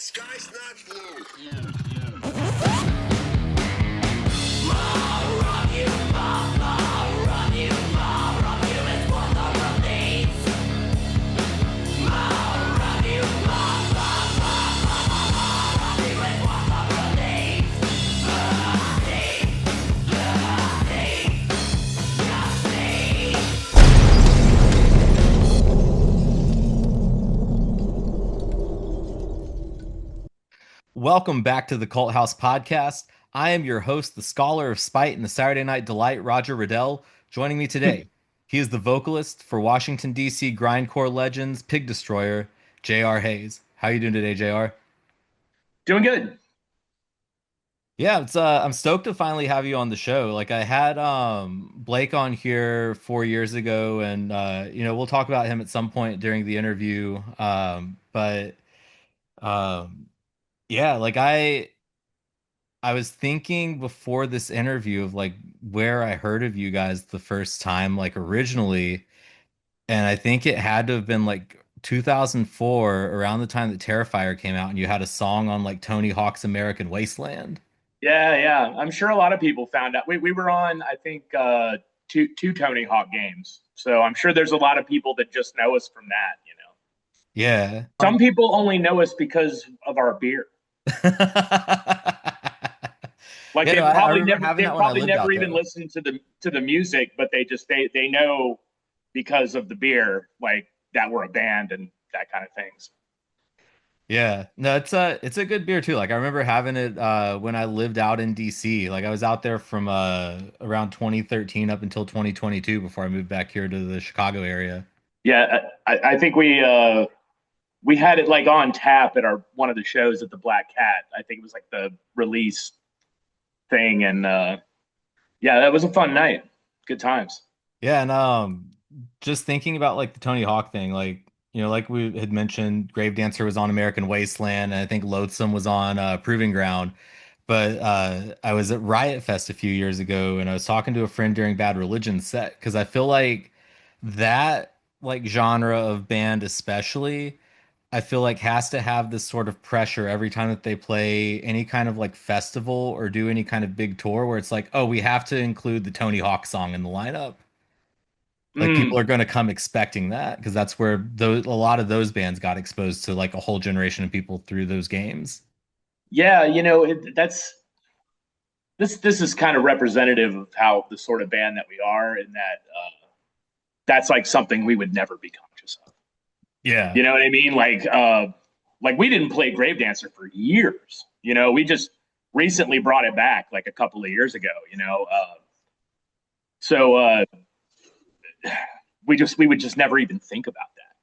sky's not blue. Welcome back to the Cult House Podcast. I am your host, the Scholar of Spite and the Saturday Night Delight, Roger Riddell. Joining me today, he is the vocalist for Washington, D.C. grindcore legends, Pig Destroyer, J.R. Hayes. How you doing today, J.R.? Doing good. Yeah, I'm stoked to finally have you on the show. Like I had Blake on here 4 years ago, and we'll talk about him at some point during the interview. But yeah, like I was thinking before this interview of like where I heard of you guys the first time, like originally, and I think it had to have been like 2004, around the time that Terrifyer came out, and you had a song on like Tony Hawk's American Wasteland. Yeah. I'm sure a lot of people found out. We were on, I think, two Tony Hawk games. So I'm sure there's a lot of people that just know us from that. Yeah. Some people only know us because of our beer. Like Yeah, no, I remember having they that when I probably lived never out even there. listened to the music, but they know because of the beer, like that we're a band and that kind of things. Yeah, no, it's a good beer too. Like I remember having it when I lived out in DC. Like I was out there from around 2013 up until 2022 before I moved back here to the Chicago area. Yeah, I think we had it like on tap at our one of the shows at the Black Cat. I think it was like the release thing, and yeah, that was a fun night. Good times. Yeah, and just thinking about like the Tony Hawk thing, like like we had mentioned, Grave Dancer was on American Wasteland, and I think Loathsome was on Proving Ground. But I was at Riot Fest a few years ago, and I was talking to a friend during Bad Religion set because I feel like that like genre of band, especially, I feel like has to have this sort of pressure every time that they play any kind of like festival or do any kind of big tour where it's like, oh, we have to include the Tony Hawk song in the lineup. Like people are Mm. going to come expecting that because that's where a lot of those bands got exposed to like a whole generation of people through those games. Yeah, that's this is kind of representative of how the sort of band that we are, in that that's like something we would never be conscious of. Yeah. You know what I mean? Like we didn't play Grave Dancer for years. We just recently brought it back like a couple of years ago. So we would just never even think about that,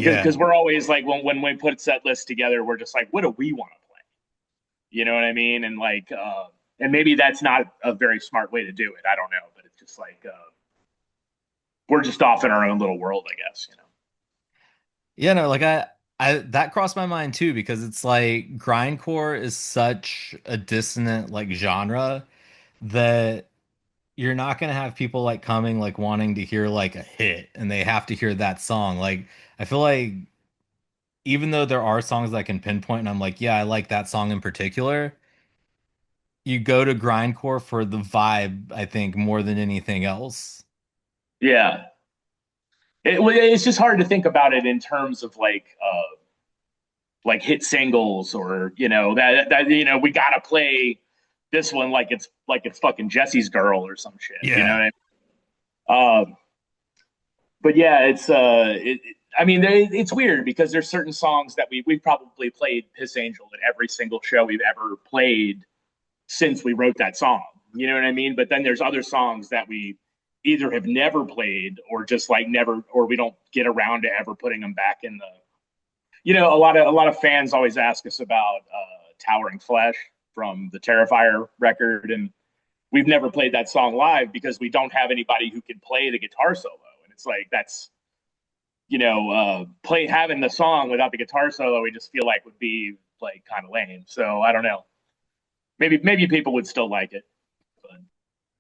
Yeah. because we're always like, when we put set lists together, we're just like, what do we want to play? You know what I mean? And like, and maybe that's not a very smart way to do it. I don't know, but it's just like we're just off in our own little world, I guess. Yeah, no, like I that crossed my mind too because it's like grindcore is such a dissonant like genre that you're not gonna have people like coming like wanting to hear like a hit and they have to hear that song. Like I feel like even though there are songs that I can pinpoint and I'm like, yeah, I like that song in particular, you go to grindcore for the vibe, I think, more than anything else. Yeah, it's just hard to think about it in terms of like hit singles, or that we gotta play this one like it's fucking Jesse's Girl or some shit. You know Yeah. what I mean? But yeah, I mean, it's weird because there's certain songs that we've probably played Piss Angel at every single show we've ever played since we wrote that song. You know what I mean? But then there's other songs that we either have never played, or just like never, or we don't get around to ever putting them back in the. A lot of fans always ask us about Towering Flesh from the Terrifyer record, and we've never played that song live because we don't have anybody who can play the guitar solo, and it's like that's play having the song without the guitar solo, we just feel like would be like kind of lame. So I don't know. Maybe people would still like it. But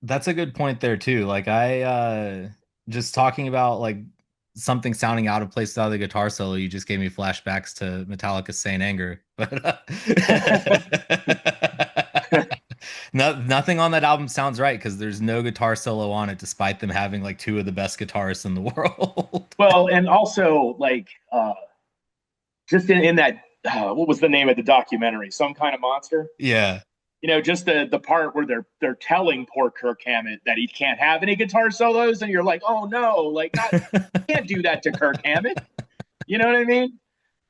That's a good point there too. Like I just talking about like something sounding out of place out of the guitar solo, you just gave me flashbacks to Metallica's Saint Anger. But no, nothing on that album sounds right because there's no guitar solo on it, despite them having like two of the best guitarists in the world. Well, and also like just in that what was the name of the documentary? Some Kind of Monster. Yeah. Just the part where they're telling poor Kirk Hammett that he can't have any guitar solos, and you're like, oh no, like not can't do that to Kirk Hammett. You know what I mean?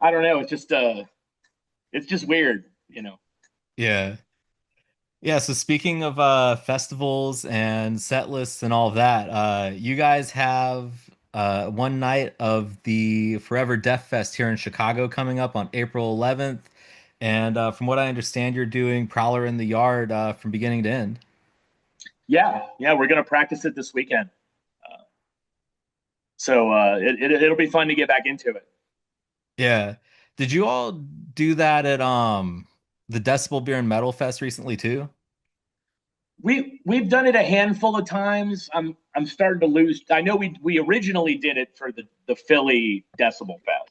I don't know. It's just weird. Yeah. Yeah, so speaking of festivals and set lists and all of that, you guys have one night of the Forever Death Fest here in Chicago coming up on April 11th. And from what I understand, you're doing Prowler in the Yard from beginning to end. Yeah, we're gonna practice it this weekend, so it'll be fun to get back into it. Yeah. Did you all do that at the Decibel Beer and Metal Fest recently too? We've done it a handful of times. I'm starting to lose. I know we originally did it for the Philly Decibel Fest,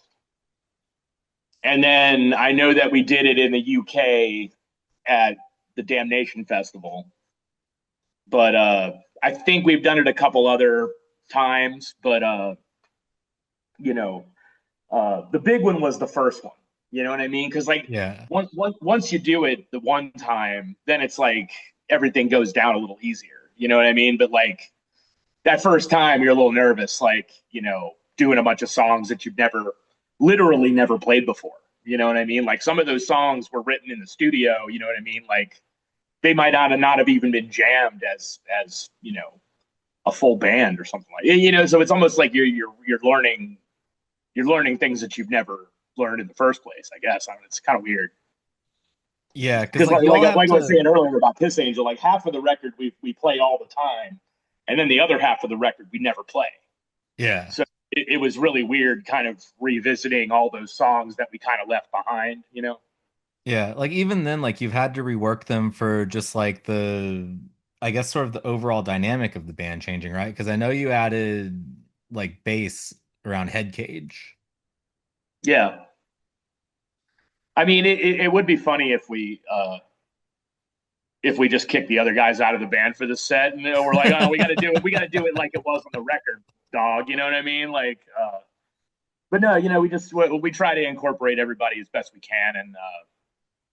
and then I know that we did it in the UK at the Damnation Festival. But I think we've done it a couple other times. But the big one was the first one. You know what I mean? Because like Yeah. once you do it the one time, then it's like everything goes down a little easier. You know what I mean? But like that first time, you're a little nervous, like doing a bunch of songs that you've literally never played before. You know what I mean? Like some of those songs were written in the studio. You know what I mean? Like they might not have even been jammed as a full band or something like so it's almost like you're learning things that you've never learned in the first place. I guess it's kind of weird Yeah, because because like you all have like I was to. saying earlier about Piss Angel, like half of the record we play all the time, and then the other half of the record we never play. Yeah. So it was really weird kind of revisiting all those songs that we kind of left behind. Yeah, like even then, like you've had to rework them for just like I guess sort of the overall dynamic of the band changing, right? Because I know you added like bass around Head Cage. Yeah, I mean it would be funny if we just kick the other guys out of the band for the set, and we're like, oh, we got to do it like it was on the record, dog. You know what I mean? Like, but no, we try to incorporate everybody as best we can, and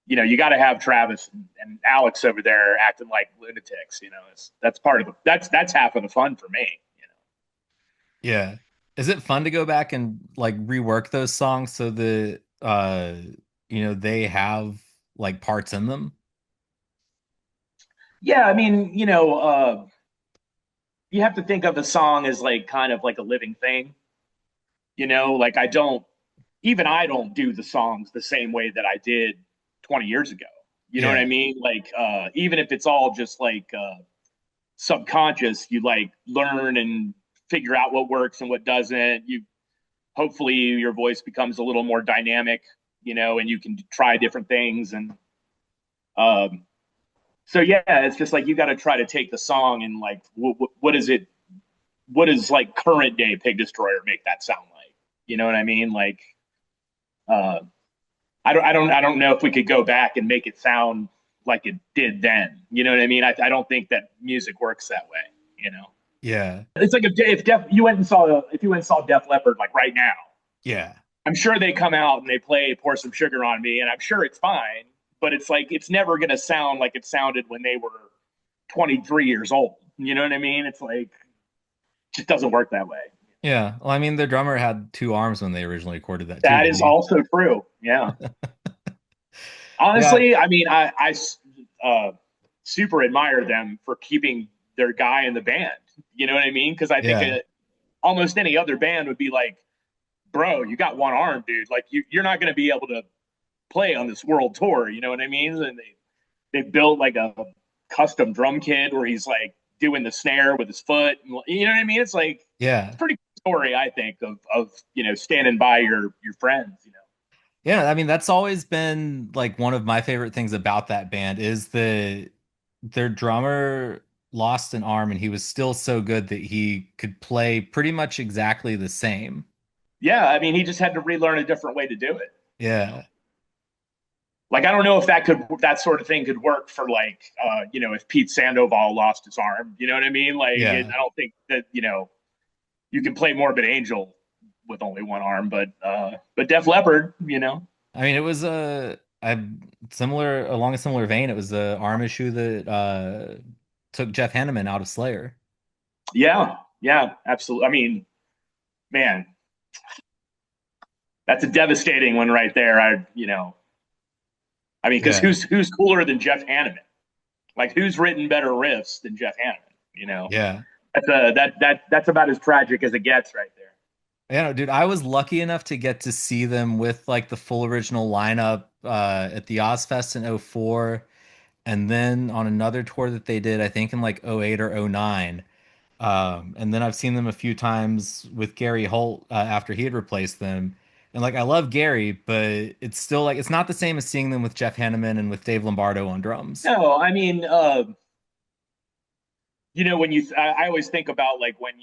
you got to have Travis and Alex over there acting like lunatics. That's part of that's half of the fun for me. Yeah. Is it fun to go back and like rework those songs so that they have like parts in them? Yeah, I mean, you have to think of the song as like kind of like a living thing. Like I don't do the songs the same way that I did 20 years ago. You know what I Yeah. mean? Like even if it's all just like subconscious, you like learn and figure out what works and what doesn't. You hopefully your voice becomes a little more dynamic, and you can try different things. And um, so yeah, it's just like you got to try to take the song and like what is it? What does like current day Pig Destroyer make that sound like? You know what I mean? Like uh, I don't know if we could go back and make it sound like it did then. You know what I mean? I don't think that music works that way. Yeah. It's like if you went and saw Def Leppard like right now, Yeah. I'm sure they come out and they play Pour Some Sugar on Me, and I'm sure it's fine, but it's like it's never gonna sound like it sounded when they were 23 years old. You know what I mean? It's like it just doesn't work that way. Yeah. Well, I mean, the drummer had two arms when they originally recorded that too, That didn't is he? also true. Yeah. Yeah. Honestly, I mean, I super admire them for keeping their guy in the band. You know what I mean? Because I think Yeah. almost any other band would be like, bro, you got one arm, dude. Like you're not going to be able to play on this world tour. You know what I mean? And they built like a custom drum kit where he's like doing the snare with his foot. And, you know what I mean? It's like it's Yeah. a pretty cool story, I think, of standing by your friends. Yeah. I mean, that's always been like one of my favorite things about that band is their drummer. lost an arm and he was still so good that he could play pretty much exactly the same. Yeah, I mean, he just had to relearn a different way to do it. You know, Yeah. like I don't know if that sort of thing could work for like if Pete Sandoval lost his arm. You know what I mean? Yeah. I don't think that you can play Morbid Angel with only one arm, but Def Leppard, I mean, it was along a similar vein. It was a arm issue that took Jeff Hanneman out of Slayer. yeah, yeah, absolutely. I mean, man, that's a devastating one right there. I mean, because Yeah. who's cooler than Jeff Hanneman? Like, who's written better riffs than Jeff Hanneman? Yeah. That's about as tragic as it gets right there. Yeah, no, dude, I was lucky enough to get to see them with like the full original lineup at the Ozfest in '04, and then on another tour that they did, I think in like '08 or '09. And then I've seen them a few times with Gary Holt after he had replaced them. And like I love Gary, but it's still like it's not the same as seeing them with Jeff Hanneman and with Dave Lombardo on drums. No, I mean, I always think about like when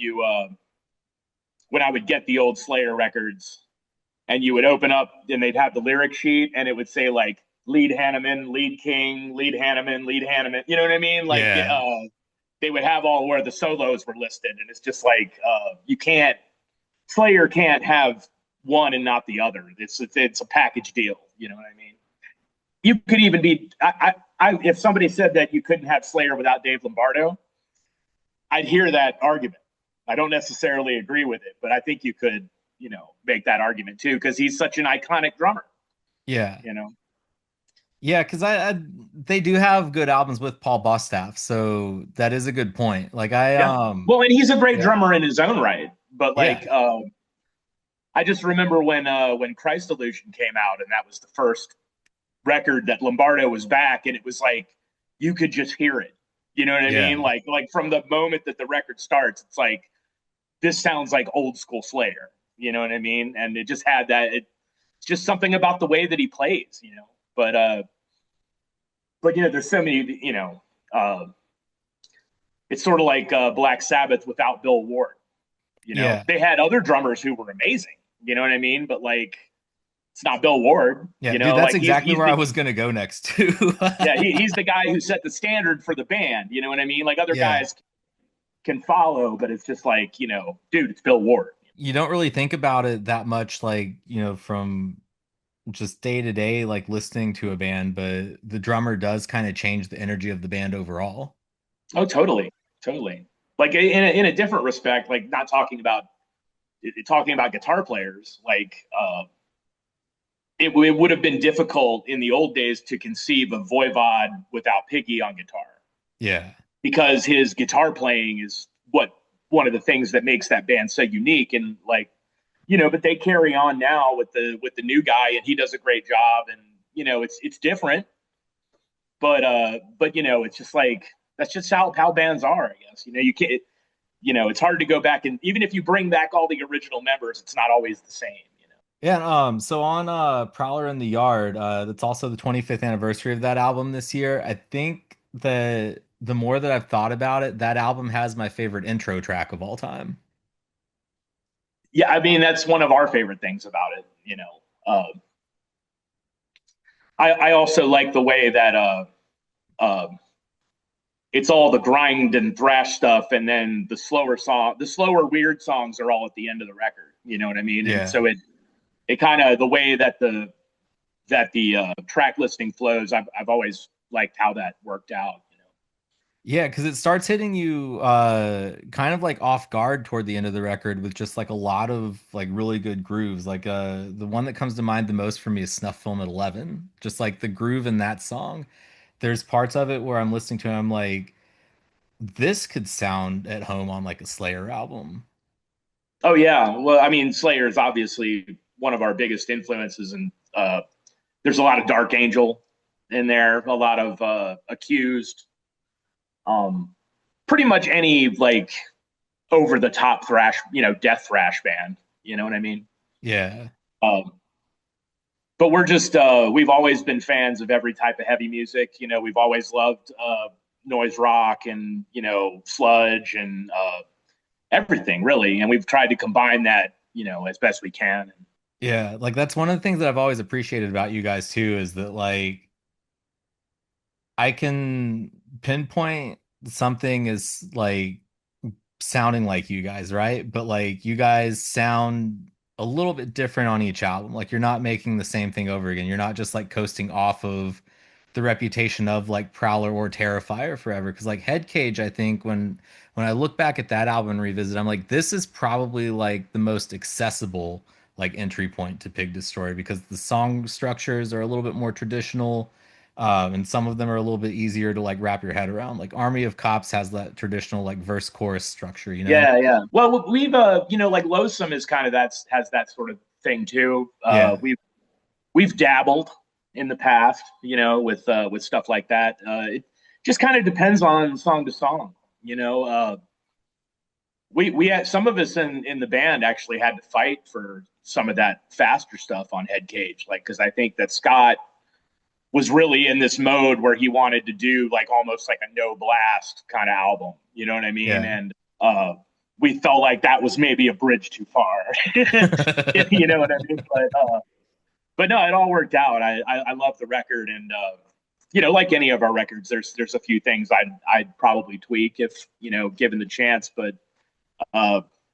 I would get the old Slayer records and you would open up and they'd have the lyric sheet and it would say like lead Hanneman, lead King, lead Hanneman, lead Hanneman. You know what I mean? Like Yeah. they would have all where the solos were listed, and it's just like you can't Slayer can't have one and not the other. It's a package deal. You know what I mean? You could even be if somebody said that you couldn't have Slayer without Dave Lombardo, I'd hear that argument. I don't necessarily agree with it, but I think you could, make that argument too because he's such an iconic drummer. Yeah. You know. Yeah, because they do have good albums with Paul Bostaph, so that is a good point. Like I Yeah. Well, and he's a great yeah. drummer in his own right, but Yeah. like I just remember when Christ Illusion came out, and that was the first record that Lombardo was back, and it was like you could just hear it. You know what I mean? Yeah. Like from the moment that the record starts, it's like this sounds like old school Slayer. You know what I mean? And it just had that. It's just something about the way that he plays. But there's so many. It's sort of like Black Sabbath without Bill Ward. Yeah. They had other drummers who were amazing. You know what I mean? But like, it's not Bill Ward. Yeah, dude, that's Like exactly he's where I the was gonna go next too. yeah he's the guy who set the standard for the band. You know what I mean? Like other Yeah. guys can follow, but it's just like dude, it's Bill Ward. You don't really think about it that much, like, from just day to day, like listening to a band, but the drummer does kind of change the energy of the band overall. Oh, totally, totally. Like in a different respect, like not talking about guitar players, like it would have been difficult in the old days to conceive of Voivod without Piggy on guitar Yeah. because his guitar playing is one of the things that makes that band so unique. And like, but they carry on now with the new guy, and he does a great job. And it's different, but it's just like that's just how bands are, I guess. You can't. It's hard to go back, and even if you bring back all the original members, it's not always the same. Yeah, so on Prowler in the Yard, that's also the 25th anniversary of that album this year. I think that the more that I've thought about it, that album has my favorite intro track of all time. Yeah, I mean that's one of our favorite things about it. I also like the way that uh, it's all the grind and thrash stuff, and then the slower weird songs are all at the end of the record. You know what I mean? And Yeah. so it kind of the way that the track listing flows. I've always liked how that worked out. Yeah, because it starts hitting you kind of like off guard toward the end of the record with just like a lot of like really good grooves. Like the one that comes to mind the most for me is Snuff Film at 11. Just like the groove in that song. There's parts of it where I'm listening to it, I'm like, this could sound at home on like a Slayer album. Oh yeah, well, I mean, Slayer is obviously one of our biggest influences, and there's a lot of Dark Angel in there, a lot of Accused, um, pretty much any like over the top thrash, death thrash band. You know what I mean? Yeah. Um, but we've always been fans of every type of heavy music. We've always loved noise rock and sludge and everything really, and we've tried to combine that as best we can. Yeah, like that's one of the things that I've always appreciated about you guys too, is that like I can pinpoint something as like sounding like you guys, right? But like you guys sound a little bit different on each album. Like you're not making the same thing over again. You're not just like coasting off of the reputation of like Prowler or Terrifier forever. Because like Head Cage, I think when I look back at that album and revisit, I'm like, this is probably like the most accessible like entry point to Pig Destroy because the song structures are a little bit more traditional. And some of them are a little bit easier to like wrap your head around. Like Army of Cops has that traditional like verse chorus structure, you know? Yeah, yeah. Well, we've like Loathsome is kind of has that sort of thing too. Yeah. We've dabbled in the past, with stuff like that. It just kind of depends on song to song. We had some of us in the band actually had to fight for some of that faster stuff on Head Cage, like because I think that Scott was really in this mode where he wanted to do like almost like a no blast kind of album. You know what I mean? Yeah. And we felt like that was maybe a bridge too far. You know what I mean? But no, it all worked out. I love the record, and like any of our records, there's a few things I'd probably tweak if given the chance, but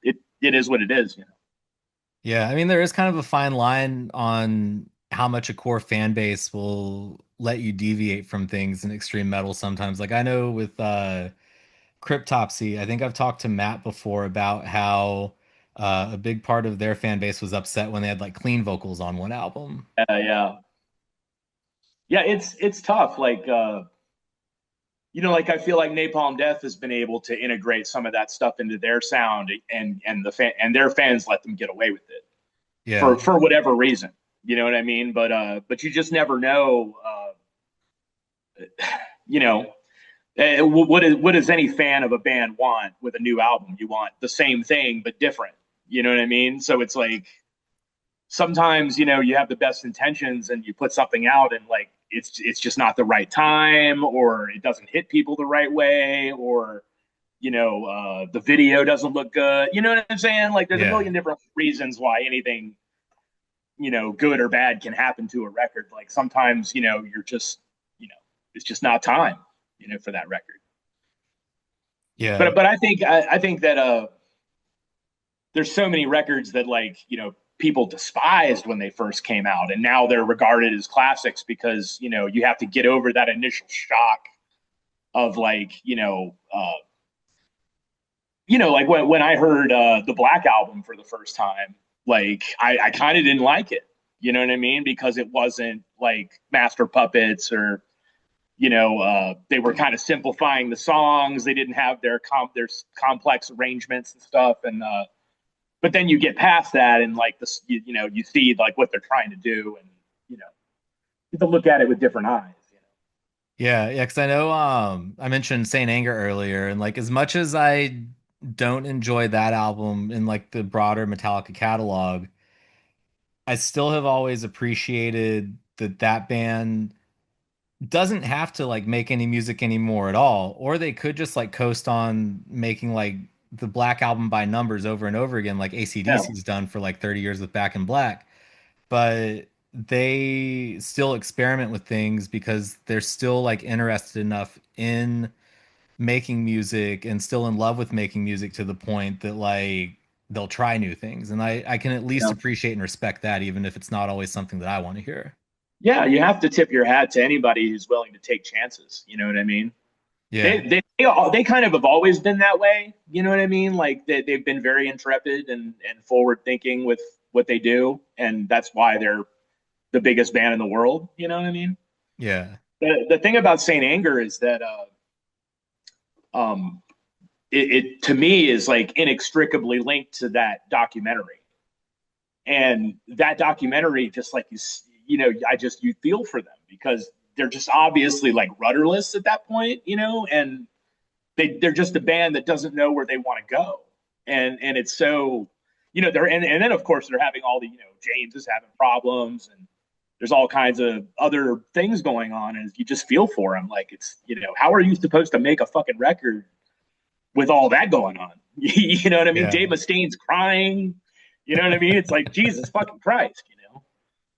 it is what it is. Yeah. I mean, there is kind of a fine line on how much a core fan base will let you deviate from things in extreme metal sometimes. Like I know with Cryptopsy, I think I've talked to Matt before about how a big part of their fan base was upset when they had like clean vocals on one album. Yeah, yeah. It's tough. Like like I feel like Napalm Death has been able to integrate some of that stuff into their sound, and their fans let them get away with it Yeah. for whatever reason. You know what I mean? But you just never know. You know, what does any fan of a band want with a new album? You want the same thing but different. You know what I mean? So it's like sometimes you have the best intentions and you put something out and like it's just not the right time, or it doesn't hit people the right way, or the video doesn't look good. You know what I'm saying? Like there's a Yeah. million different reasons why anything good or bad can happen to a record. Like sometimes you're just it's just not time for that record. Yeah. But I think that there's so many records that like people despised when they first came out, and now they're regarded as classics because you have to get over that initial shock of like like when I heard the Black Album for the first time, like I kind of didn't like it. You know what I mean? Because it wasn't like Master Puppets, or they were kind of simplifying the songs. They didn't have their complex arrangements and stuff, and but then you get past that and like this, you see like what they're trying to do, and you have to look at it with different eyes. Yeah, yeah, because I know I mentioned Saint Anger earlier, and like as much as I don't enjoy that album in like the broader Metallica catalog, I still have always appreciated that that band doesn't have to like make any music anymore at all, or they could just like coast on making like the Black Album by numbers over and over again, like Yeah, AC/DC's done for like 30 years with Back in Black. But they still experiment with things because they're still like interested enough in making music and still in love with making music to the point that like they'll try new things. And I can at least yeah, appreciate and respect that, even if it's not always something that I want to hear. yeah. You have to tip your hat to anybody who's willing to take chances. You know what I mean? They Yeah. they they kind of have always been that way. You know what I mean? Like they've been very intrepid and forward thinking with what they do, and that's why they're the biggest band in the world. You know what I mean? Yeah. The thing about Saint Anger is that um, it to me is like inextricably linked to that documentary, and that documentary just like you feel for them because they're just obviously like rudderless at that point, and they're just a band that doesn't know where they want to go, and it's so they're and then of course they're having all the James is having problems, and there's all kinds of other things going on, and you just feel for him. Like, it's, how are you supposed to make a fucking record with all that going on? You know what I mean? Yeah. Dave Mustaine's crying. You know what I mean? It's like, Jesus fucking Christ,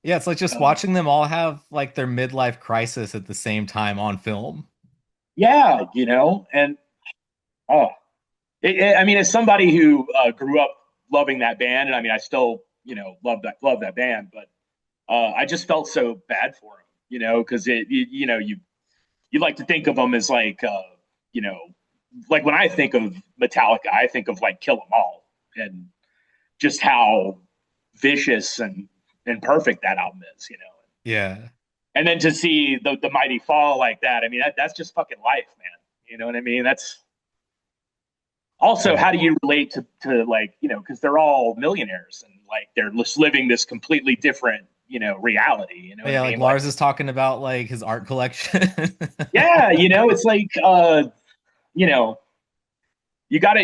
Yeah, it's like just Uh, watching them all have like their midlife crisis at the same time on film. yeah, and oh, I mean, as somebody who grew up loving that band, and I mean, I still, love that band, but I just felt so bad for him, because you like to think of them as like, you know, like when I think of Metallica, I think of like Kill 'Em All, and just how vicious and perfect that album is, Yeah. And then to see the mighty fall like that, I mean, that's just fucking life, man. You know what I mean? That's also, Yeah. how do you relate to like, because they're all millionaires, and like they're just living this completely different, reality. You know But what I yeah, like mean? Like, Lars is talking about like his art collection. yeah, it's like, you know, you gotta.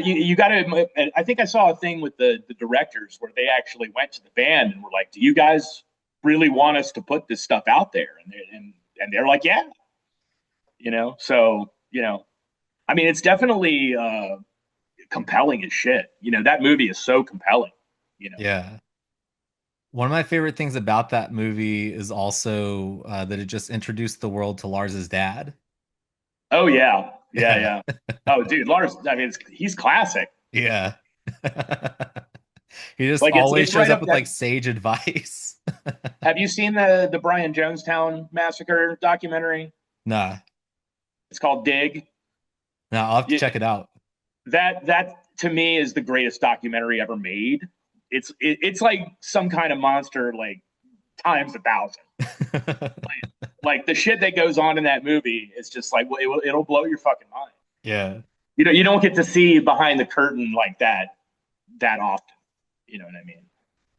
I think I saw a thing with the directors where they actually went to the band and were like, "Do you guys really want us to put this stuff out there?" And they're like, "Yeah." So I mean, it's definitely compelling as shit. That movie is so compelling. You know. Yeah. One of my favorite things about that movie is also that it just introduced the world to Lars's dad. Oh yeah, yeah, Yeah. yeah. Oh, dude, Lars. I mean, he's classic. Yeah. He just Like, it's always it's shows right up up with that. like sage advice. Have you seen the Brian Jonestown massacre documentary? Nah. It's called Dig. Nah, I'll have to You, check it out. that to me is the greatest documentary ever made. It's like some kind of monster, like times 1,000. Like the shit that goes on in that movie is just like, well, it'll blow your fucking mind. Yeah. You don't get to see behind the curtain like that often. You know what I mean?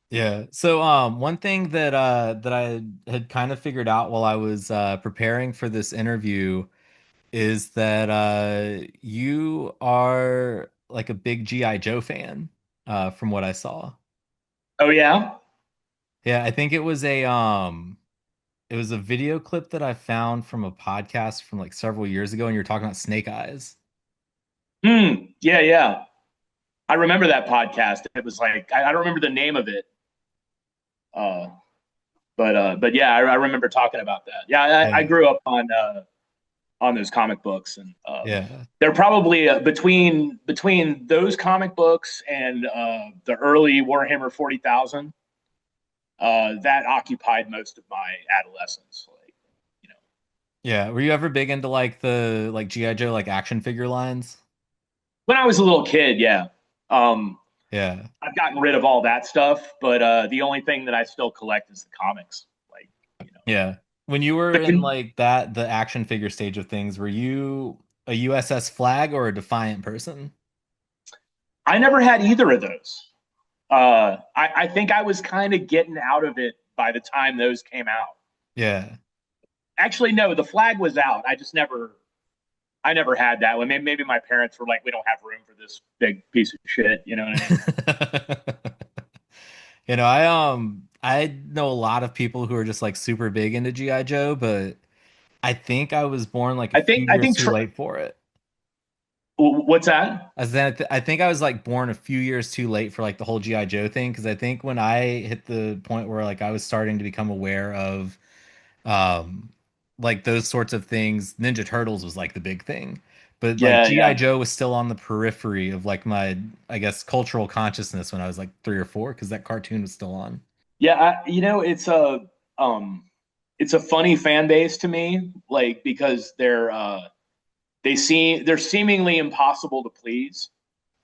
Yeah. So one thing that I had kind of figured out while I was preparing for this interview is that you are like a big G.I. Joe fan from what I saw. Oh yeah. Yeah, I think it was a video clip that I found from a podcast from like several years ago and you were talking about Snake Eyes. Yeah, yeah. I remember that podcast. It was like, I don't remember the name of it. Uh, but yeah, I remember talking about that. Yeah, I Yeah. grew up on those comic books, and Yeah. they're probably between those comic books and the early Warhammer 40,000. That occupied most of my adolescence. Like, you know, Yeah. Were you ever big into like the like G.I. Joe like action figure lines? when I was a little kid, yeah. Um, Yeah. I've gotten rid of all that stuff, but the only thing that I still collect is the comics. Like, you know, Yeah. When you were the in con- like the action figure stage of things, were you a USS Flag or a Defiant person? I never had either of those. I think I was kind of getting out of it by the time those came out. Yeah. Actually, no, the flag was out. I never had that one. Maybe my parents were like, we don't have room for this big piece of shit. You know what I mean? I know a lot of people who are just like super big into G.I. Joe, but I think I was born like a I few think I years think too late for it. what's that? As then I think I was like born a few years too late for like the whole G.I. Joe thing because I think when I hit the point where like I was starting to become aware of um like those sorts of things, Ninja Turtles was like the big thing. But like Yeah, G.I. yeah, Joe was still on the periphery of like my I guess cultural consciousness when I was like 3 or 4 because that cartoon was still on. yeah. Um, it's a funny fan base to me, like because they're seemingly impossible to please,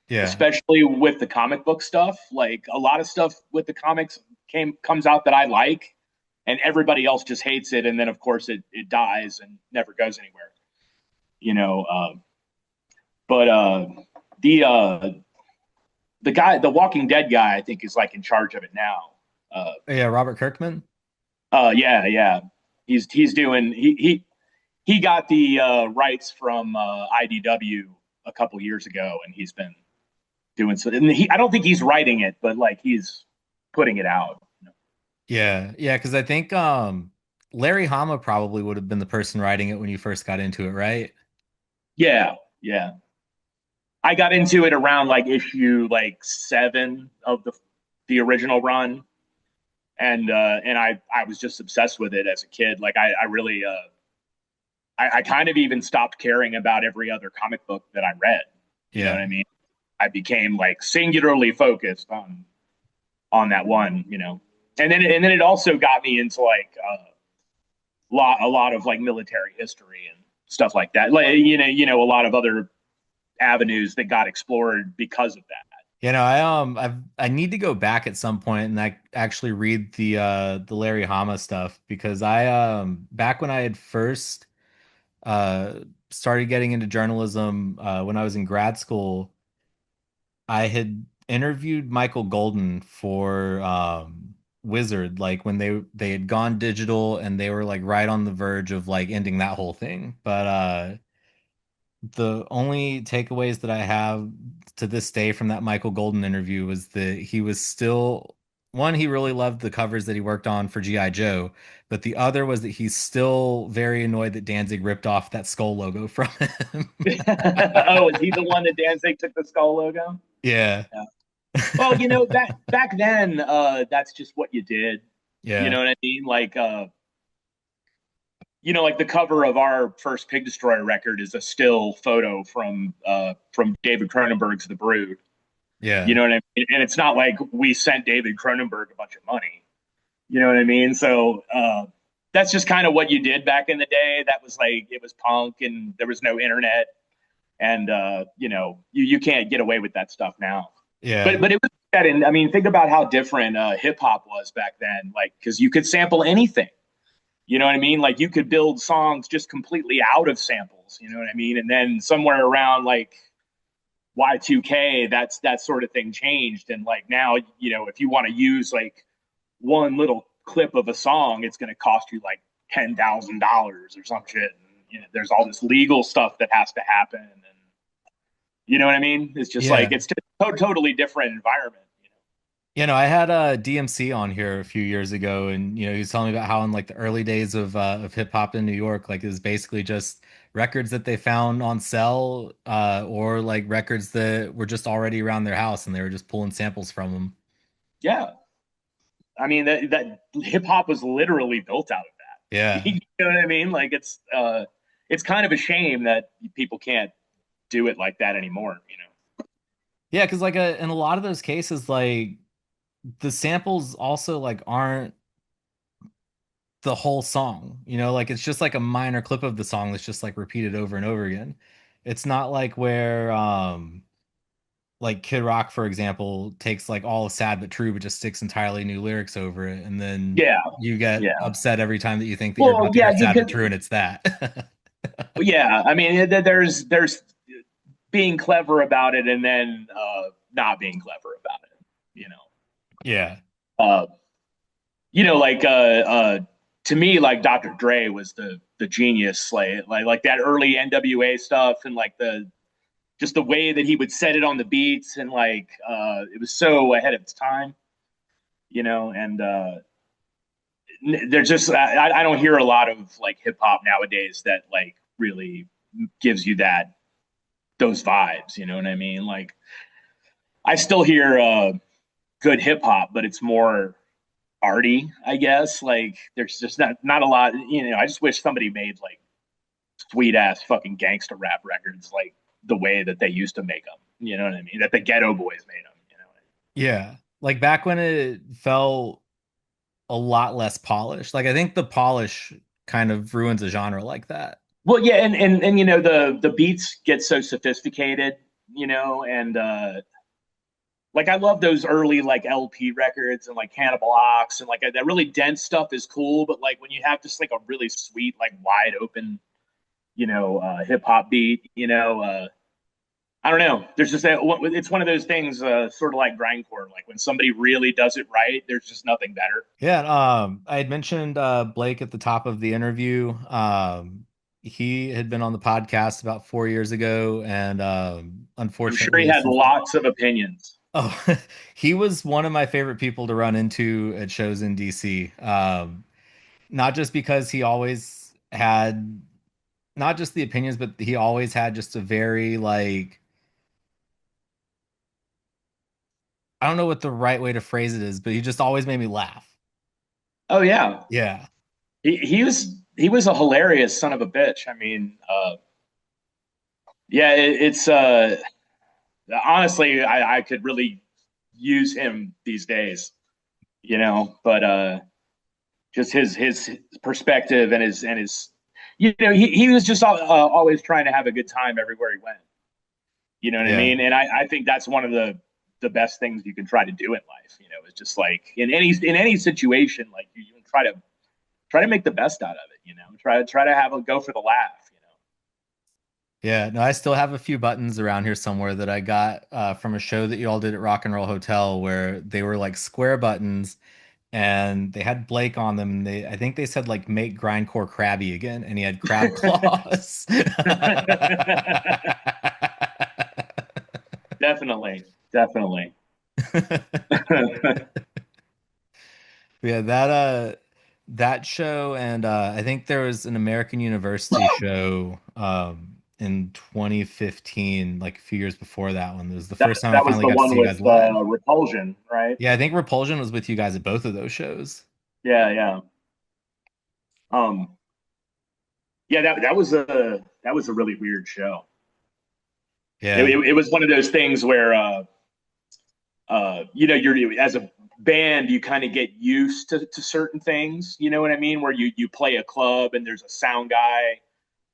Yeah. especially with the comic book stuff. Like a lot of stuff with the comics comes out that I like, and everybody else just hates it, and then of course it dies and never goes anywhere. You know, but the uh, the guy, the Walking Dead guy, I think is like in charge of it now. Uh, Yeah, Robert Kirkman. yeah, yeah, he's doing he got the rights from IDW a couple years ago, and he's been doing so. And I don't think he's writing it, but like he's putting it out. Yeah, yeah, because I think Larry Hama probably would have been the person writing it when you first got into it, right? Yeah, yeah. I got into it around like issue like 7 of the original run, and I was just obsessed with it as a kid. Like I really I kind of even stopped caring about every other comic book that I read. You know what Yeah. I mean? I became like singularly focused on that one. And then it also got me into like a lot of like military history and stuff like that. Like a lot of other avenues that got explored because of that. I need to go back at some point and actually read the Larry Hama stuff because I back when I had first uh started getting into journalism when I was in grad school, I had interviewed Michael Golden for Wizard, like when they had gone digital and they were like right on the verge of like ending that whole thing. But the only takeaways that I have to this day from that Michael Golden interview was that he was still one, he really loved the covers that he worked on for G.I. Joe, but the other was that he's still very annoyed that Danzig ripped off that skull logo from him. Oh, is he the one that Danzig took the skull logo? Yeah. Yeah. Well, back then, that's just what you did. You Yeah. know what I mean? Like the cover of our first Pig Destroyer record is a still photo from David Cronenberg's The Brood. You Yeah. know what I mean? And it's not like we sent David Cronenberg a bunch of money. You know what I mean? So that's just kind of what you did back in the day. That was like it was punk, and there was no internet, and you can't get away with that stuff now. Yeah. But it was that, and I mean, think about how different hip hop was back then. Like, because you could sample anything. You know what I mean? Like, you could build songs just completely out of samples. You know what I mean? And then somewhere around like Y2K, that sort of thing changed. And like now, if you want to use like one little clip of a song, it's going to cost you like $10,000 or some shit. And there's all this legal stuff that has to happen, and you know what I mean? It's just like Yeah. it's just a totally different environment. I had DMC on here a few years ago, and he was telling me about how in like the early days of hip hop in New York, like it was basically just records that they found on sale, or like records that were just already around their house, and they were just pulling samples from them. Yeah, I mean that hip hop was literally built out of that. Yeah, You know what I mean? Like it's kind of a shame that people can't do it like that anymore. yeah, because like in a lot of those cases, like the samples also like aren't the whole song, like it's just like a minor clip of the song that's just like repeated over and over again. It's not like where like Kid Rock, for example, takes like all of Sad But True, but just sticks entirely new lyrics over it, and then Yeah, you get yeah. upset every time that you think that you're Well, about to yeah, hear you Sad But could. True, and it's that. Yeah, I mean, there's being clever about it, and then not being clever about it. You know, Yeah, uh, like to me, like Dr. Dre was the genius, like that early NWA stuff, and like the just the way that he would set it on the beats, and like it was so ahead of its time. And there's just I don't hear a lot of like hip hop nowadays that like really gives you those vibes. You know what I mean? Like I still hear good hip hop, but it's more arty, I guess. Like there's just not a lot. I just wish somebody made like sweet ass fucking gangster rap records like the way that they used to make them. You know what I mean? That the Ghetto Boys made them. yeah. Like back when it felt a lot less polished. Like I think the polish kind of ruins a genre like that. Well, yeah, and the beats get so sophisticated, and like I love those early like LP records and like Cannibal Ox, and like that really dense stuff is cool, but like when you have just like a really sweet like wide open hip hop beat, I don't know. There's just it's one of those things, sort of like grindcore. Like when somebody really does it right, there's just nothing better. Yeah, I had mentioned Blake at the top of the interview. He had been on the podcast about 4 years ago, and I'm sure he unfortunately, had lots of opinions. Oh, he was one of my favorite people to run into at shows in DC. Not just because he always had not just the opinions, but he always had just a very like I don't know what the right way to phrase it is, but he just always made me laugh. Oh yeah, Yeah. he was a hilarious son of a bitch. I mean, yeah, it's honestly, I could really use him these days, but just his perspective and his he was just always trying to have a good time everywhere he went. You know what I Yeah. mean? And I think that's one of the best things you can try to do in life. Is just like in any situation, like you try to make the best out of it. Try to have a go for the laugh. Yeah, no, I still have a few buttons around here somewhere that I got from a show that you all did at Rock and Roll Hotel where they were like square buttons and they had Blake on them. And I think they said like make grindcore crabby again, and he had crab claws. Definitely, definitely. Yeah, that show and I think there was an American University show in 2015, like a few years before that one. It was the that first time I that was finally the got to one see you with guys live. Repulsion, right? Yeah, I think Repulsion was with you guys at both of those shows. Yeah, yeah. Um, yeah, that was a really weird show. It, Yeah. it, it was one of those things where you're as a band, you kind of get used to certain things. You know what I mean? Where you play a club and there's a sound guy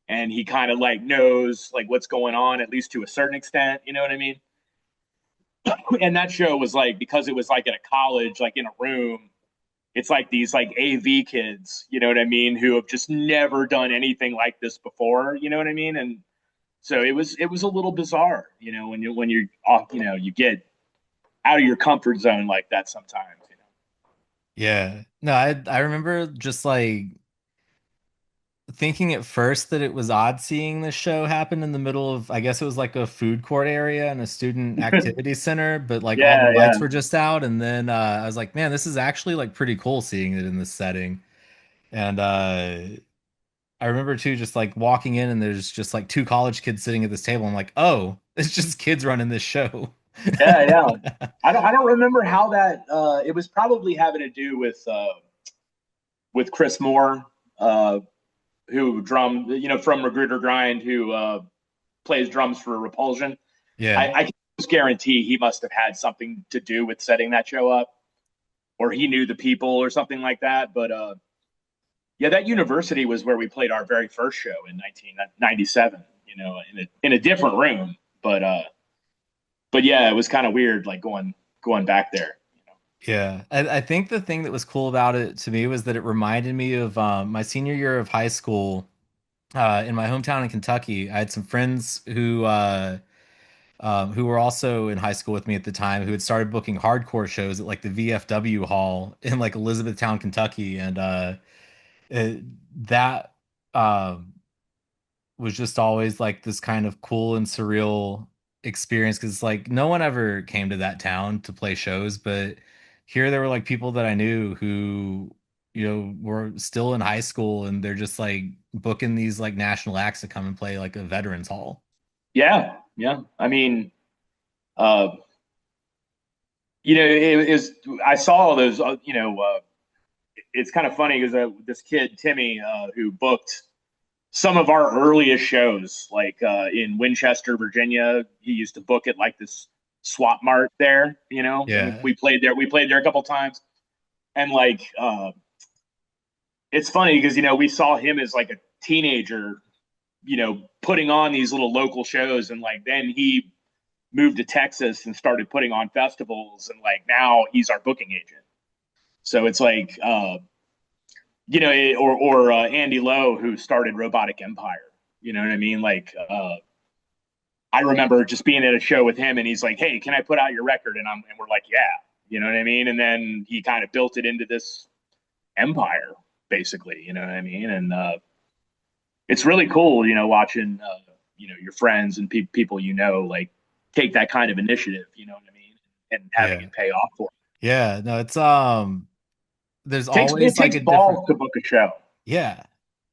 and he kind of like knows like what's going on at least to a certain extent. You know what I mean? And that show was like because it was like at a college, like in a room. It's like these like AV kids, you know what I mean, who have just never done anything like this before. You know what I mean? And so it was a little bizarre, when you're off, you get out of your comfort zone like that sometimes. Yeah. No, I remember just like thinking at first that it was odd seeing this show happen in the middle of, I guess it was like a food court area and a student activity center, but like all the Yeah, yeah, lights were just out. And then I was like, man, this is actually like pretty cool seeing it in this setting. And I remember too, just like walking in and there's just like two college kids sitting at this table. I'm like, oh, it's just kids running this show. yeah, yeah. I don't remember how that. It was probably having to do with Chris Moore, uh, who drummed, from Magruder Grind, who plays drums for Repulsion. I, Yeah. I can just guarantee he must have had something to do with setting that show up, or he knew the people or something like that. But yeah, that university was where we played our very first show in 1997. In a different room, but yeah, it was kind of weird, like going back there. Yeah, I think the thing that was cool about it to me was that it reminded me of my senior year of high school in my hometown in Kentucky. I had some friends who were also in high school with me at the time who had started booking hardcore shows at like the VFW hall in like Elizabethtown, Kentucky, and it, that um, was just always like this kind of cool and surreal experience because like no one ever came to that town to play shows, but here there were like people that I knew who, were still in high school and they're just like booking these like national acts to come and play like a veterans hall. Yeah, yeah. I mean, uh, it is. I saw all those. It's kind of funny because this kid Timmy, who booked some of our earliest shows, like in Winchester, Virginia, he used to book it like this swap mart there. And we, Yeah. we played there. We played there a couple times, and like it's funny because we saw him as like a teenager, putting on these little local shows, and like then he moved to Texas and started putting on festivals, and like now he's our booking agent. So it's like, or Andy Lowe, who started Robotic Empire. You know what I mean? Like, I remember just being at a show with him, and he's like, "Hey, can I put out your record?" And we're like, "Yeah." You know what I mean? And then he kind of built it into this empire, basically. You know what I mean? And it's really cool, watching your friends and people like take that kind of initiative. You know what I mean? and having Yeah. it pay off for Yeah. No, it's there's it always like takes a different. balls to book a show. Yeah.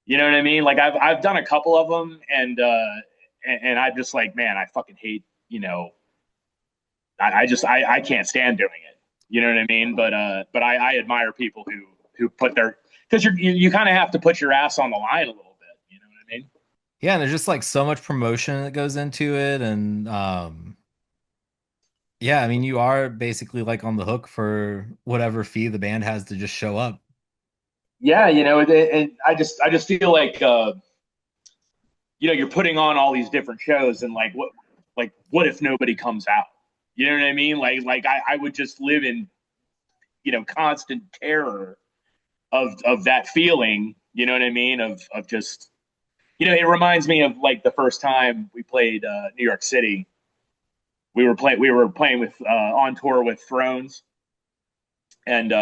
You know what I mean? Like I've done a couple of them, and I'm just like, man, I fucking hate, I can't stand doing it. You know what I mean? But I admire people who put their, because you kind of have to put your ass on the line a little bit. You know what I mean? Yeah, and there's just like so much promotion that goes into it, and yeah, I mean you are basically like on the hook for whatever fee the band has to just show up. Yeah, and I just feel like you're putting on all these different shows, and what if nobody comes out? You know what I mean? I would just live in constant terror of that feeling. You know what I mean? Of just it reminds me of like the first time we played New York City. We were playing with on tour with Thrones, and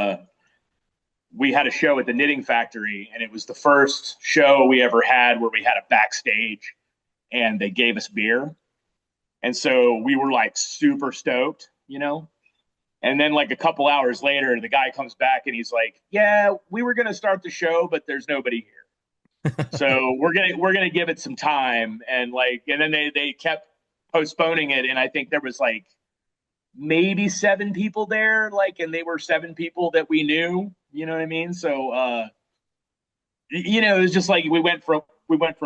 we had a show at the Knitting Factory, and it was the first show we ever had where we had a backstage, and they gave us beer, and so we were like super stoked. And then like a couple hours later, the guy comes back and he's like, "Yeah, we were gonna start the show, but there's nobody here, so we're gonna give it some time." And then they kept postponing it, and I think there was like maybe seven people there, and they were seven people that we knew. You know what I mean? So it was just like we went from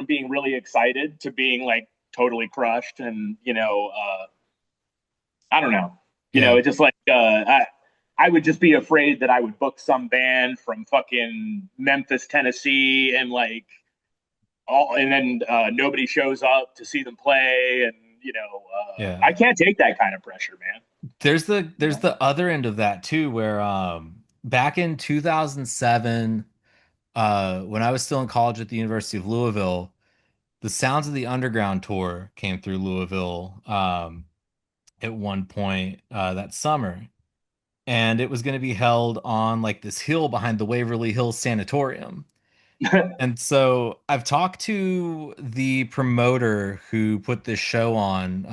being really excited to being like totally crushed, and I don't know. Yeah. It's just like I would just be afraid that I would book some band from fucking Memphis, Tennessee, and and then nobody shows up to see them play, and Yeah. I can't take that kind of pressure, man. There's the other end of that too, where back in 2007, when I was still in college at the University of Louisville, the Sounds of the Underground tour came through Louisville at one point that summer. And it was going to be held on like this hill behind the Waverly Hills Sanatorium. And so I've talked to the promoter who put this show on,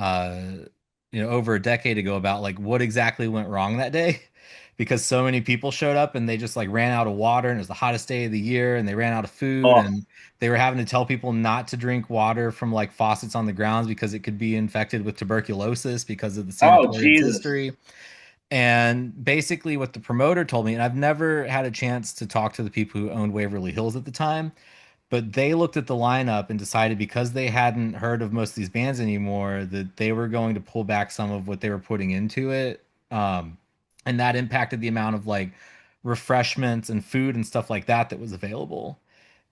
over a decade ago about like what exactly went wrong that day, because so many people showed up and they just like ran out of water, and it was the hottest day of the year, and they ran out of food, Oh, and they were having to tell people not to drink water from like faucets on the grounds because it could be infected with tuberculosis because of the oh, sanatorium's Jesus. history. And basically, what the promoter told me, and I've never had a chance to talk to the people who owned Waverly Hills at the time, but they looked at the lineup and decided because they hadn't heard of most of these bands anymore, that they were going to pull back some of what they were putting into it. And that impacted the amount of like refreshments and food and stuff like that that was available.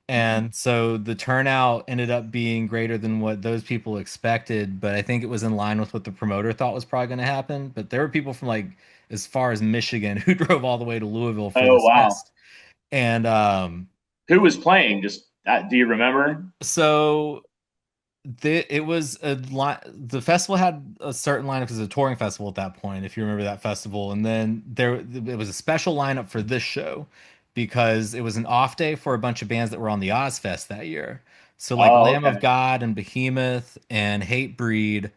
Mhm. And so the turnout ended up being greater than what those people expected, but I think it was in line with what the promoter thought was probably going to happen. But there were people from like as far as Michigan who drove all the way to Louisville for Oh, this wow. fest. And Who was playing? Just do you remember? so it was a line. The festival had a certain lineup because it was a touring festival at that point, if you remember that festival. And then it was a special lineup for this show because it was an off day for a bunch of bands that were on the Ozfest that year. So like Oh, Lamb of okay. God and Behemoth and Hatebreed,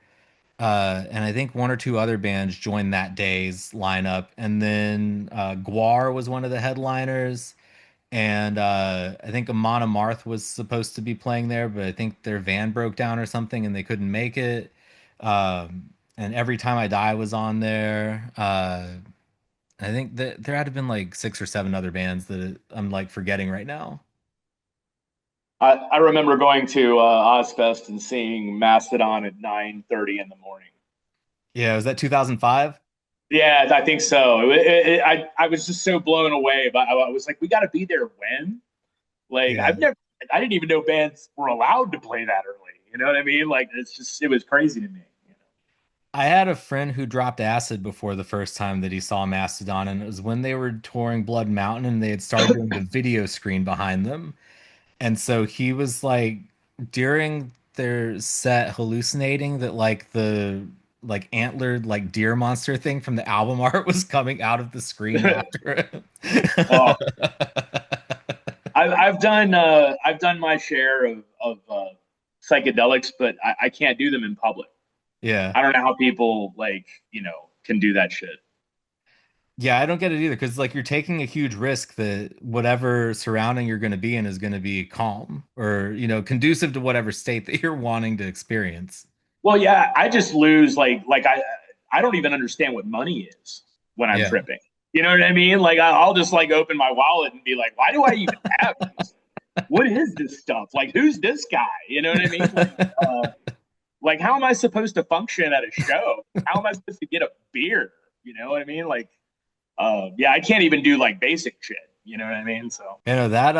and I think one or two other bands joined that day's lineup. And then Guar was one of the headliners. And I think Amon Amarth was supposed to be playing there, but I think their van broke down or something and they couldn't make it. And Every Time I Die was on there. I think that there had to have been like six or seven other bands that I'm like forgetting right now. I remember going to Ozfest and seeing Mastodon at 9:30 in the morning. Yeah, was that 2005? Yeah, I think so. I was just so blown away, but I was like, we got to be there when? Like, Yeah. I didn't even know bands were allowed to play that early. You know what I mean? Like, it was crazy to me. I had a friend who dropped acid before the first time that he saw Mastodon, and it was when they were touring Blood Mountain and they had started doing the video screen behind them. And so he was like during their set hallucinating that like the like antlered like deer monster thing from the album art was coming out of the screen after Oh, it. I've done my share of psychedelics, but I can't do them in public. Yeah. I don't know how people like. can do that shit. Yeah, I don't get it either because like you're taking a huge risk that whatever surrounding you're going to be in is going to be calm or, conducive to whatever state that you're wanting to experience. Well, yeah, I just lose I don't even understand what money is when I'm Yeah. tripping. You know what I mean? Like I'll just like open my wallet and be like, why do I even have this? What is this stuff? Like who's this guy? You know what I mean? Like how am I supposed to function at a show? How am I supposed to get a beer? You know what I mean? Like yeah, I can't even do like basic shit. You know what I mean? So That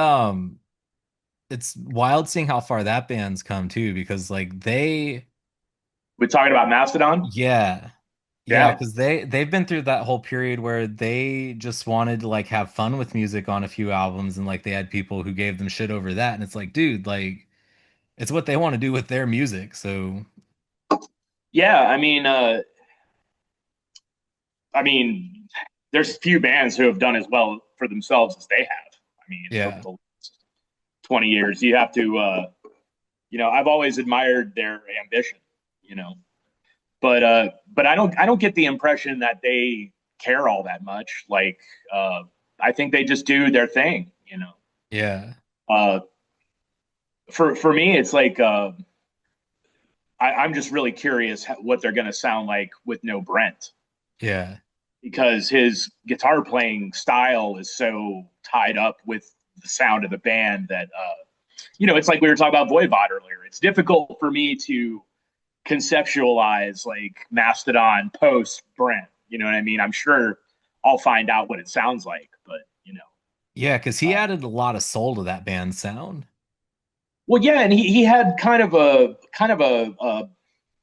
it's wild seeing how far that band's come too because like we're talking about Mastodon. yeah. Yeah, Yeah, because they've been through that whole period where they just wanted to like have fun with music on a few albums and like they had people who gave them shit over that and it's like, dude, like it's what they want to do with their music. So, yeah. I mean, there's few bands who have done as well for themselves as they have. I mean, over yeah. the 20 years, you have to, I've always admired their ambition, you know, but I don't get the impression that they care all that much. Like, I think they just do their thing, you know. Yeah. Uh, for me, it's like I'm just really curious what they're going to sound like with no Brent Yeah. because his guitar playing style is so tied up with the sound of the band that it's like we were talking about Voivod earlier. It's difficult for me to conceptualize like Mastodon post Brent. You know what I mean? I'm sure I'll find out what it sounds like, but Yeah, because he added a lot of soul to that band's sound. well, yeah, and he had kind of a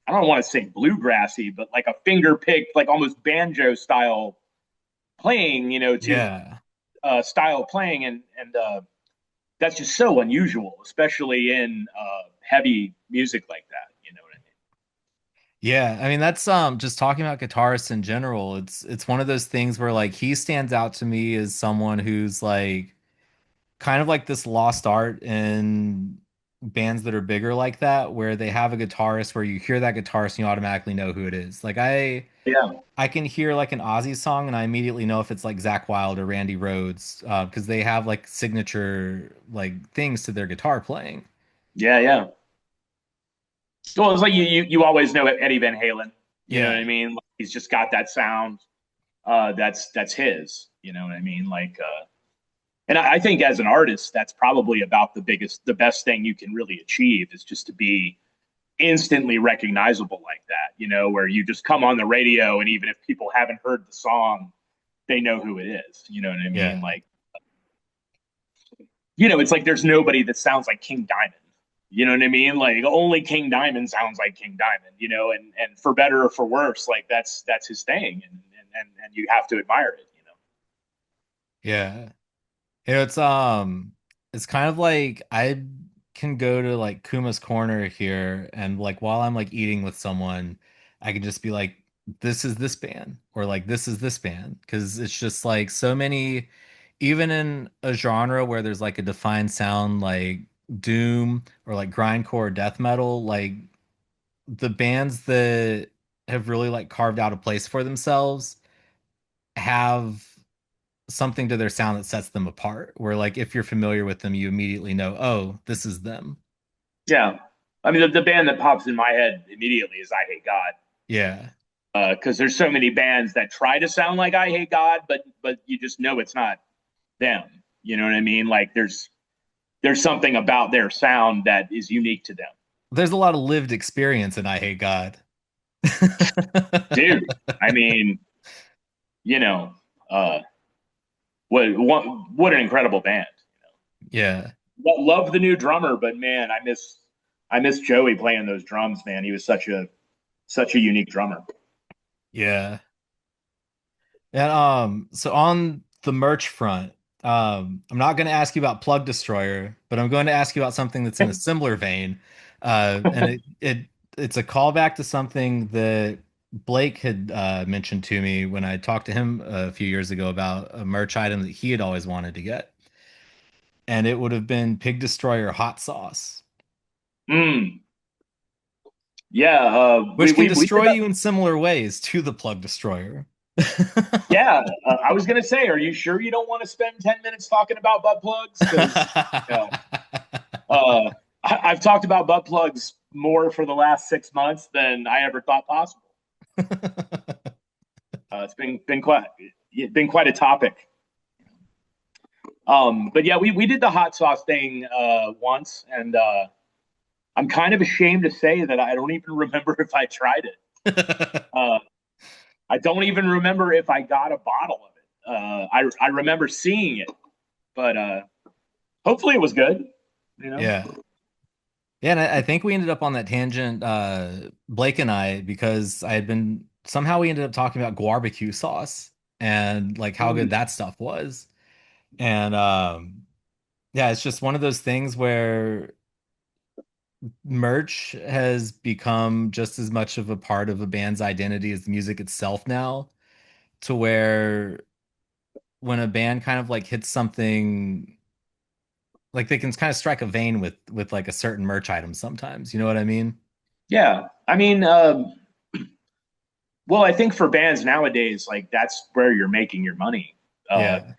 I don't want to say bluegrassy, but like a finger picked, like almost banjo style playing, to Yeah. style playing, and that's just so unusual, especially in heavy music like that. You know what I Yeah, I mean that's just talking about guitarists in general. It's one of those things where like he stands out to me as someone who's like kind of like this lost art in bands that are bigger like that, where they have a guitarist where you hear that guitarist and you automatically know who it is. Like mean? Yeah, I can hear like an Ozzy song and I immediately know if it's like Zach Wild or Randy Rhoads, because they have like signature like things to their guitar playing. yeah, yeah. Well, it's like you always know Eddie Van Halen. You know what Yeah, I mean? Like, he's just got that sound. That's his. You know what I mean? Like, and I think as an artist, that's probably about the best thing you can really achieve is just to be instantly recognizable like that. Where you just come on the radio, and even if people haven't heard the song, they know who it is. You know what I mean? yeah. Like, it's like there's nobody that sounds like King Diamond. You know what I mean? Like only King Diamond sounds like King Diamond, and for better or for worse, like that's his thing, and you have to admire it. Yeah. It's kind of like I can go to like Kuma's Corner here and like while I'm like eating with someone, I can just be like, this is this band or like this is this band. Cause it's just like so many, even in a genre where there's like a defined sound like doom or like grindcore or death metal, like the bands that have really like carved out a place for themselves have something to their sound that sets them apart. Where like if you're familiar with them, you immediately know, oh, this is them. Yeah, I mean the band that pops in my head immediately is I Hate God, Yeah. because there's so many bands that try to sound like I Hate God, but you just know it's not them. You know what I mean? Like there's something about their sound that is unique to them, There's a lot of lived experience in I Hate God. dude. I mean, you know, uh, what an incredible band. Yeah. Love the new drummer, but man, I miss Joey playing those drums. Man, he was such a unique drummer. Yeah. And so on the merch front, I'm not going to ask you about Plug Destroyer, but I'm going to ask you about something that's in a similar vein. And it's a callback to something that Blake had mentioned to me when I talked to him a few years ago about a merch item that he had always wanted to get. And it would have been Pig Destroyer hot sauce. Mm. Yeah, which can we did destroy that. you in similar ways to the plug destroyer. Yeah, I was gonna say, are you sure you don't want to spend 10 minutes talking about butt plugs? Because you know, I've talked about butt plugs more for the last 6 months than I ever thought possible. It's been quite a topic. But yeah, we did the hot sauce thing once, and I'm kind of ashamed to say that I don't even remember if I tried it. Uh, I don't even remember if I got a bottle of it. I remember seeing it, but hopefully it was good. You know? Yeah. Yeah, and I think we ended up on that tangent, Blake and I, because I had been somehow we ended up talking about barbecue sauce and like how good Mm. that stuff was. And yeah, it's just one of those things where merch has become just as much of a part of a band's identity as the music itself now, to where when a band kind of like hits something like they can kind of strike a vein with like a certain merch item sometimes. You know what I mean? Yeah, I mean, well, I think for bands nowadays, like that's where you're making your money. Uh, Yeah.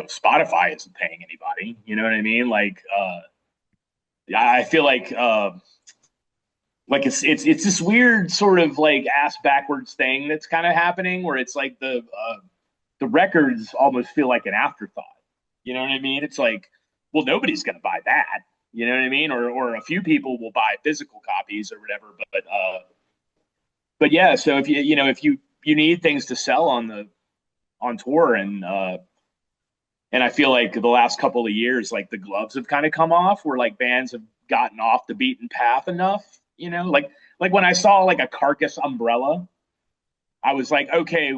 Spotify isn't paying anybody. You know what I mean? I feel like it's this weird sort of like ass backwards thing that's kind of happening where it's like the records almost feel like an afterthought. You know what I mean? It's like, well, nobody's going to buy that. You know what I mean? Or a few people will buy physical copies or whatever. But yeah, so if you need things to sell on tour, and I feel like the last couple of years, like the gloves have kind of come off, where like bands have gotten off the beaten path enough. Like when I saw like a Carcass umbrella, I was like, okay,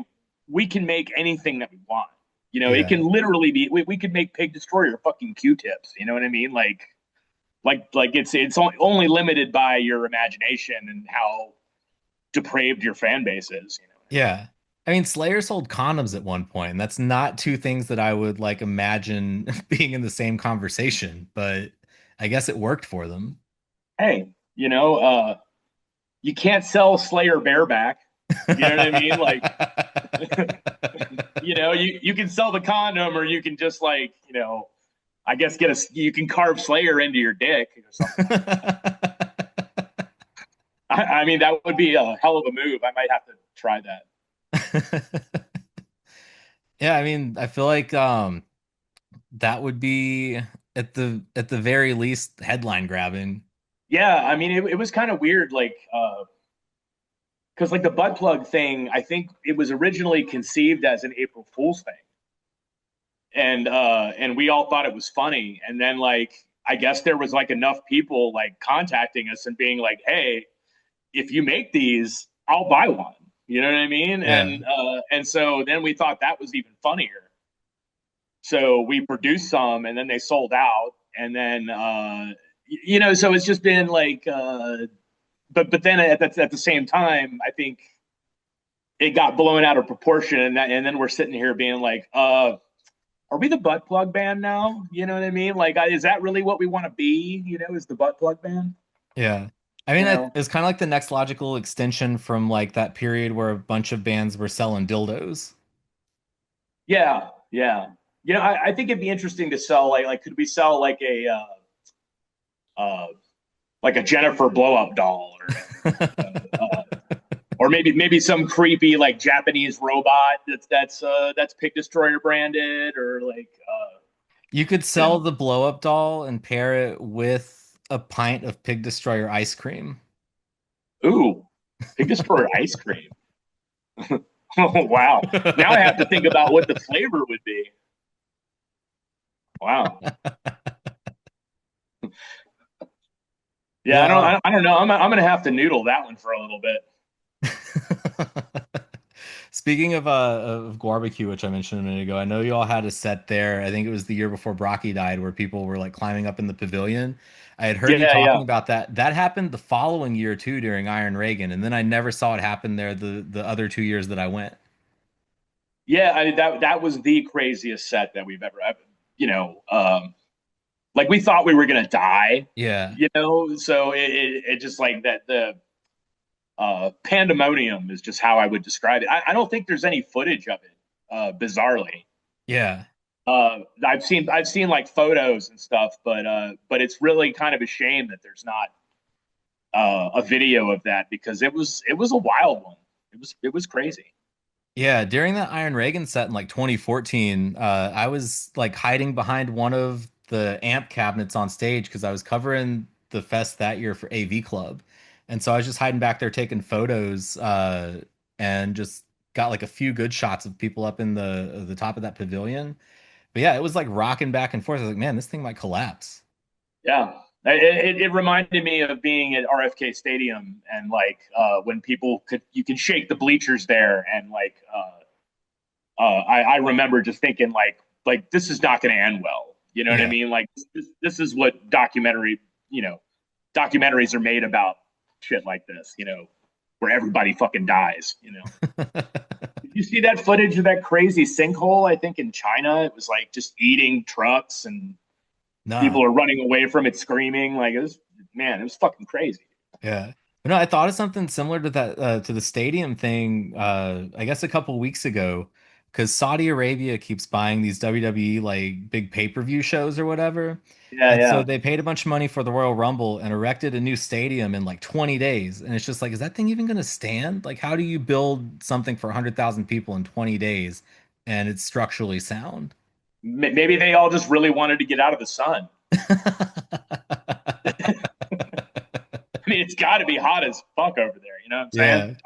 we can make anything that we want. It Yeah. can literally be we could make Pig Destroyer fucking Q-tips. You know what I mean? Like it's only limited by your imagination and how depraved your fan base is. Yeah. I mean, Slayer sold condoms at one point, and that's not two things that I would like imagine being in the same conversation, but I guess it worked for them. Hey, you can't sell Slayer bareback. You know what I mean? Like, you can sell the condom, or you can just like, I guess you can carve Slayer into your dick or something like that. I mean, that would be a hell of a move. I might have to try that. Yeah, I mean, I feel like that would be at the very least headline grabbing. Yeah, I mean, it was kind of weird, like, because like the butt plug thing, I think it was originally conceived as an April Fool's thing, and we all thought it was funny, and then like I guess there was like enough people like contacting us and being like, hey, if you make these, I'll buy one. You know what I mean? Yeah. And so then we thought that was even funnier. So we produced some, and then they sold out, and then so it's just been like, but then at the same time, I think it got blown out of proportion, and then we're sitting here being like, are we the butt plug band now? You know what I mean? Like, is that really what we want to be? Is the butt plug band? Yeah. I mean, You know? it's kind of like the next logical extension from like that period where a bunch of bands were selling dildos. Yeah, yeah. I think it'd be interesting to sell like could we sell uh, like a Jennifer blow up doll or maybe some creepy like Japanese robot that's Pig Destroyer branded or like You could you sell know the blow up doll and pair it with a pint of Pig Destroyer ice cream. ooh, Pig Destroyer ice cream. Oh wow. Now I have to think about what the flavor would be. Wow. Yeah, Yeah. I don't know. I'm gonna have to noodle that one for a little bit. Speaking of barbecue, which I mentioned a minute ago, I know you all had a set there. I think it was the year before Brocky died, where people were like climbing up in the pavilion. I had heard you Yeah, talking yeah. about that. That happened the following year too, during Iron Reagan, and then I never saw it happen there the other 2 years that I went. Yeah, that was the craziest set that we've ever like we thought we were gonna die, Yeah. so it just like that. pandemonium is just how I would describe it. I don't think there's any footage of it, bizarrely. Yeah. I've seen like photos and stuff, but it's really kind of a shame that there's not a video of that because it was a wild one. It was crazy. Yeah, during that Iron Reagan set in like 2014, I was like hiding behind one of the amp cabinets on stage because I was covering the fest that year for AV Club. And so I was just hiding back there taking photos, and just got like a few good shots of people up in the top of that pavilion. But yeah, it was like rocking back and forth. I was like, man, this thing might collapse. Yeah. It reminded me of being at RFK Stadium and like when people could you can shake the bleachers there and like I remember just thinking like this is not going to end well. You know what I Yeah. mean? Like this is what documentaries are made about shit like this. Where everybody fucking dies. Did you see that footage of that crazy sinkhole? I think in China, it was like just eating trucks and Nah. people are running away from it screaming. Like it was fucking crazy. Yeah. But no, I thought of something similar to that, to the stadium thing, I guess a couple weeks ago, because Saudi Arabia keeps buying these WWE like big pay-per-view shows or whatever. Yeah, And so yeah. they paid a bunch of money for the Royal Rumble and erected a new stadium in like 20 days. And it's just like, is that thing even going to stand? Like, how do you build something for 100,000 people in 20 days and it's structurally sound? Maybe they all just really wanted to get out of the sun. I mean, it's got to be hot as fuck over there. You know what I'm saying?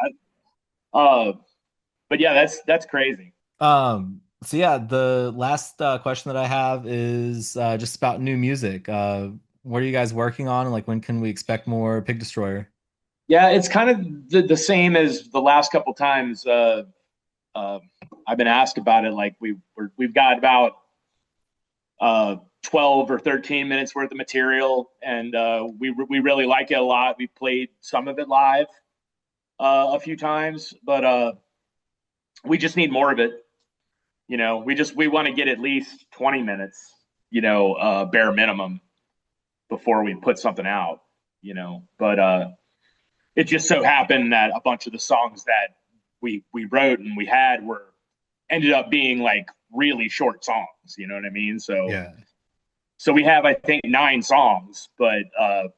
Yeah. Uh, but yeah, that's crazy. So yeah, the last question that I have is just about new music. What are you guys working on, and like when can we expect more Pig Destroyer? Yeah, it's kind of the same as the last couple times uh, I've been asked about it. Like we've got about 12 or 13 minutes worth of material, and we really like it a lot. We played some of it live a few times, but we just need more of it. We want to get at least 20 minutes, bare minimum before we put something out. But it just so happened that a bunch of the songs that we wrote and we had were ended up being like really short songs. You know what I mean? So Yeah. so we have I think 9 songs, but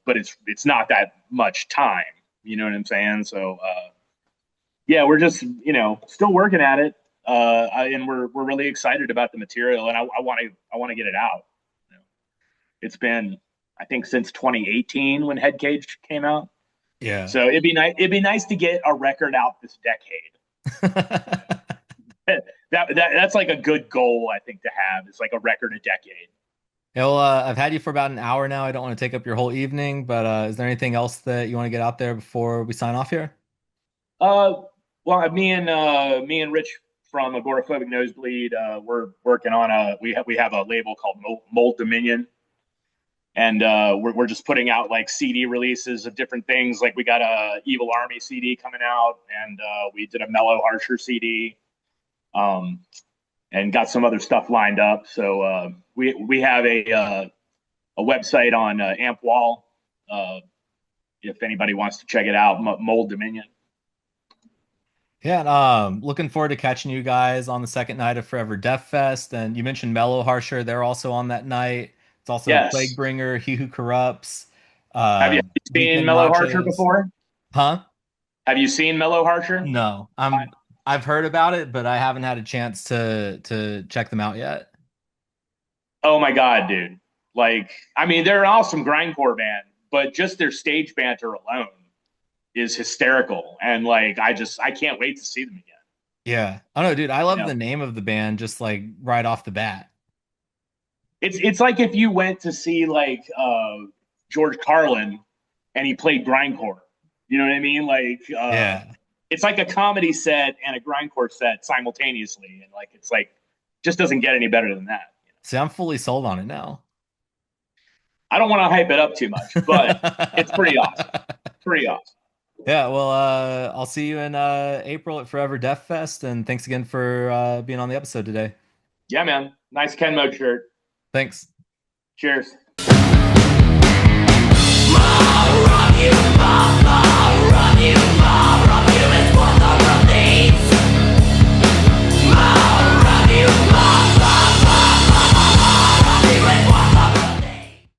it's not that much time. You know what I'm saying? So yeah, we're just still working at it, and we're really excited about the material, and I want to get it out. You know, it's been I think since 2018 when Head Cage came out, Yeah. so it'd be nice to get a record out this decade. That's like a good goal I think to have. It's like a record a decade. Yeah, well, I've had you for about an hour now. I don't want to take up your whole evening, but is there anything else that you want to get out there before we sign off here? Uh, well, me and Rich from Agoraphobic Nosebleed, we're working on we have a label called Mold Dominion, and we're just putting out like CD releases of different things. Like we got a Evil Army CD coming out, and we did a Mellow Harsher CD, um, and got some other stuff lined up. So we have a website on Amp Wall, if anybody wants to check it out. Mold Dominion. Yeah, and, looking forward to catching you guys on the second night of Forever Death Fest. And you mentioned Mellow Harsher; they're also on that night. It's also Yes. Plaguebringer, He Who Corrupts, Have you seen Weekend Mellow Harsher Nachos. before? Huh? Have you seen Mellow Harsher? No, I've heard about it, but I haven't had a chance to check them out yet. Oh my god, dude! Like, I mean, they're an awesome grindcore band, but just their stage banter alone is hysterical, and like, I can't wait to see them again. Yeah, I don't know, dude. I You love know, the name of the band just like right off the bat. it's like if you went to see like George Carlin and he played grindcore. You know what I mean? Like, Yeah. it's like a comedy set and a grindcore set simultaneously, and like, it's like just doesn't get any better than that. See, I'm fully sold on it now. I don't want to hype it up too much, but it's pretty awesome. Pretty awesome. Yeah, well, I'll see you in April at Forever Death Fest, and thanks again for being on the episode today. Yeah, man. Nice Ken Mode shirt. Thanks. Cheers.